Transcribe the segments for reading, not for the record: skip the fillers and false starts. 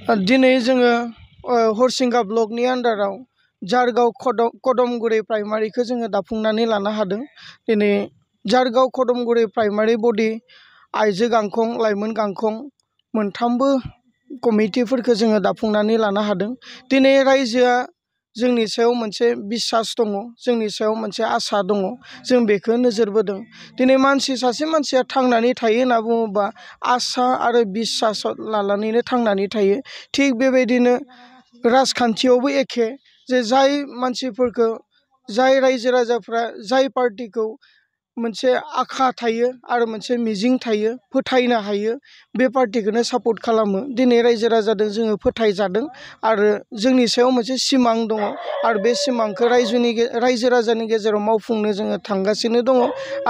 दिनै जोङो हरसिंगा ब्लकनि आन्डाराव जारगाव कदमगुरि प्राइमारिखौ जोङो दाफुंनानै लानो हादों। दिनै जारगाव कदमगुरि प्राइमारि बडि आइजो गांखं लाइमोन गांखं मोनथामबो कमिटिफोरखौ जोङो दाफुंनानै लानो हादों। दिनै रायजोआ जोंनि सायाव मोनसे बिसास दङ, जोंनि सायाव मोनसे आसा दङ, जों बेखौ नोजोर बोदों। दिनै सासे मानसिया थांनानै थायो होनना बुङोबा आसा आरो बिसास लानानैनो थांनानै थायो। थिग बेबायदिनो राजखान्थियावबो एखे, जे जाय मानसिफोरखौ जाय रायजो राजाफ्रा जाय पार्टिखौ मोनसे आखा थायो आरो मोनसे मिजिं थायो, फोथायनो हायो, बे पार्टिखौनो सापर्ट खालामो। दिनै रायजो राजाजों जोङो फोथायजादों आरो जोंनि सायाव मोनसे सिमां दङ आरो बे सिमांखौ रायजो राजानि गेजेराव मावफुंनो जोङो थांगासिनो दङ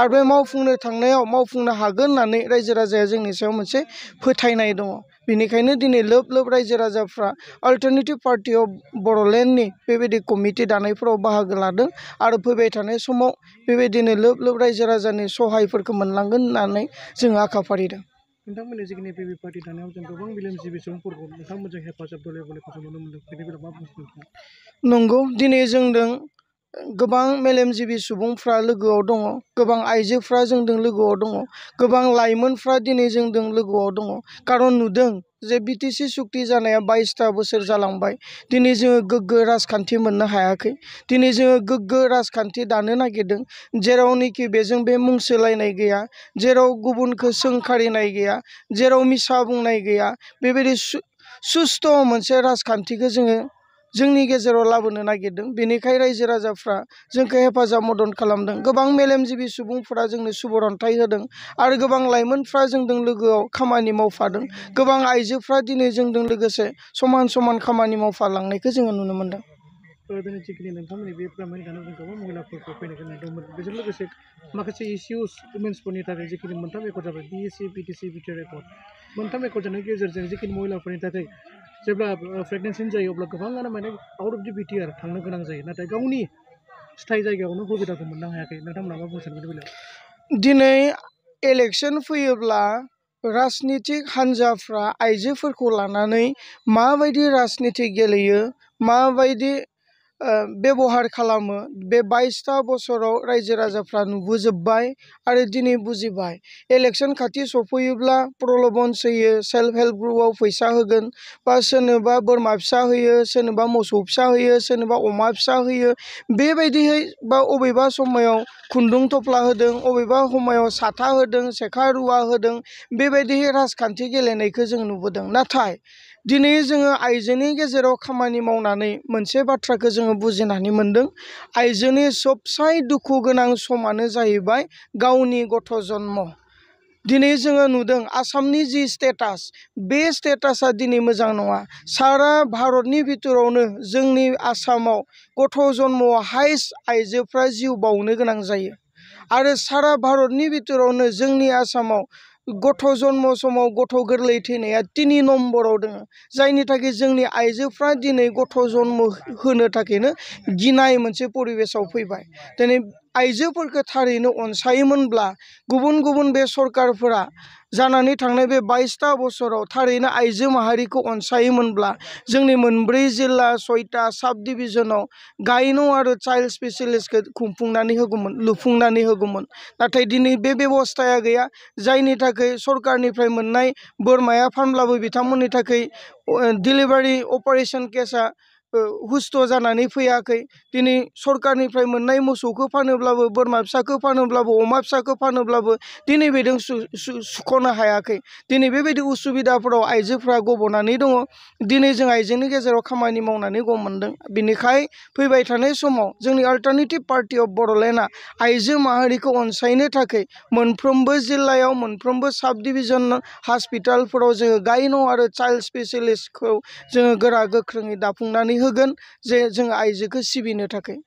आरो बे मावफुंनो थांनायाव मावफुंनो हागोन होननानै रायजो राजाया जोंनि सायाव मोनसे फोथायनाय दङ। बेनिखायनो दिनै लोब लोब रायजो राजाफ्रा अल्टारनेटिभ पार्टि अफ बड'लेण्डनि बेबायदि कमिटि दानायफोराव बाहागो लादों आरो फैबाय थानाय समाव बेबायदिनो लोब लोब रायजो राजानि सहायफोरखौ मोनलांगोन होननानै जोङो आखा फारिदों। नोंथांमोननि जिखिनि पिपि पार्टि दानायाव जों गोबां मेलेमजिबि सुबुंफोरखौ नोंथांमोनजों हेफाजाब दले बलेखौ जों नुनो मोनदों। बेनि बेलायाव मा बुंगोन नोंथाङा? नंगौ, दिनै जोंदों गोबां मेलेमजिबि सुबुंफ्रा लोगोआव दङ, गोबां आइजोफ्रा जोंदों लोगोआव दङ, गोबां लाइमोनफ्रा दिनै जोंदों लोगोआव दङ। खारन नुदों जे बिटिसि सुक्ति जानाया 22ता बोसोर जालांबाय। दिनै जोङो गोग्गो राजखान्थि मोननो हायाखै। दिनै जोङो गोग्गो राजखान्थि दानो नागिरदों, जेरावनोखि बेजों बे मुं सोलायनाय गैया, जेराव गुबुनखौ सोंखारिनाय गैया, जेराव मिसा बुंनाय गैया, बेबायदि सुस्थ' मोनसे राजखान्थिखौ जोङो जोंनि गेजेराव लाबोनो नागिरदों। बेनिखाय रायजो राजाफ्रा जोंखौ हेफाजाब मदद खालामदों। गोबां मेलेमजिबि सुबुंफोरा जोंनो सुबुरन्थाइ होदों आरो गोबां लाइमोनफ्रा जोंजों लोगोआव खामानि मावफादों। गोबां आइजोफ्रा दिनै जोंजों लोगोसे समान समान खामानि मावफालांनायखौ जोङो नुनो मोनदों। दिनै जिखिनि नोंथांमोननि बे प्राइमारि दानायाव जों गोबां महिलाफोरखौ फैनायखौ नुदोंमोन। बेजों लोगोसे माखासे इस्युस वुमेन्सफोरनि थाखाय जिखिनि मोनथाम एकर्ड जाबाय, बिएसि बिटिसि बिटिआर एकर्ड, मोनथाम एकर्ड जानायनि गेजेरजों जिखिनि महिलाफोरनि थाखाय जेब्ला प्रेगनेन्सि जायो अब्ला गोबाङानो माने आउट अफ दि बिटिआर थांनो गोनां जायो, नाथाय गावनि स्थायी जायगायावनो सुबिदाखौ मोननो हायाखै। नोंथांमोना मा बुंनो सानो बेनि बेलायाव? दिनै इलेक्सन फैयोब्ला राजनितिक हान्जाफ्रा आइजोफोरखौ लानानै माबायदि राजनिति गेलेयो, माबायदि बेबहार खालामो, बे 22ता बोसोराव रायजो राजाफ्रा नुबोजोब्बाय आरो दिनै बुजिबाय। इलेक्सन खाथि सफैयोब्ला प्रल'भन होयो, सेल्फ हेल्प ग्रुपआव फैसा होगोन, बा सोरनोबा बोरमा फिसा होयो, सोरनोबा मोसौ फिसा होयो, सोरनोबा अमा फिसा होयो, बेबायदिहै बा अबेबा समायाव खुन्दुं थफ्ला होदों, अबेबा समायाव साथा होदों, सेखा रुवा होदों, बेबायदिहै राजखान्थि गेलेनायखौ जों नुबोदों। नाथाय दिनै जोङो आइजोनि गेजेराव खामानि मावनानै मोनसे बाथ्राखौ जोङो बुजिनानै मोनदों। आइजोनि सबसाय दुखु गोनां समानो जाहैबाय गावनि गथ' जन्म। दिनै जोङो नुदों आसामनि जि स्टेटास, बे स्टेटासा दिनै मोजां नङा। सारा भारतनि बिथोरावनो जोंनि आसामाव गथ' जन्मआव हाइस्ट आइजोफ्रा जिउ बावनो गोनां जायो आरो सारा भारतनि बिथोरावनो जोंनि आसामाव गथ' जन्म समाव गथ' गोरलै थैनाया 3 नम्बराव दङ, जायनि थाखाय जोंनि आइजोफ्रा दिनै गथ' जन्म होनो थाखायनो गिनाय मोनसे परिबेसाव फैबाय। दिनै आइजोफोरखौ थारैनो अनसायोमोनब्ला गुबुन गुबुन बे सरकारफोरा जानानै थांनाय बे 22ता बोसोराव थारैनो आइजो माहारिखौ अनसायोमोनब्ला जोंनि मोनब्रै जिल्ला 6टा साब डिभिजनाव गायन' आरो चाइल्ड स्पेसियलिस्टखौ लुफुंनानै होगौमोन। नाथाय दिनै बे बेबस्थाया गैया, जायनि थाखाय सरकारनिफ्राय मोननाय बोरमाया फानब्लाबो बिथांमोननि थाखाय डिलिभारि अपारेशन केसा हुस्थ' जानानै फैयाखै। दिनै सरकारनिफ्राय मोननाय मोसौखौ फानोब्लाबो, बोरमा फिसाखौ फानोब्लाबो, अमा फिसाखौ फानोब्लाबो दिनै बेजों सुख'नो हायाखै। दिनै बेबायदि उसुबिदाफोराव आइजोफ्रा गब'नानै दङ। दिनै जों आइजोनि गेजेराव खामानि मावनानै गम मोनदों। बिनिखाय फैबाय थानाय समाव जोंनि अल्टारनेटिभ पार्टि अफ बड'लेण्डआ आइजो माहारिखौ अनसायनो थाखाय मोनफ्रोमबो जिल्लायाव, मोनफ्रोमबो साब डिभिजन हस्पिटालफोराव जोङो गायन' आरो चाइल्ड स्पेसियलिस्टखौ जोङो गोरा गोख्रोङै दाफुंनानै होगोन, जे जों आइजोखौ सिबिनो थाखाय।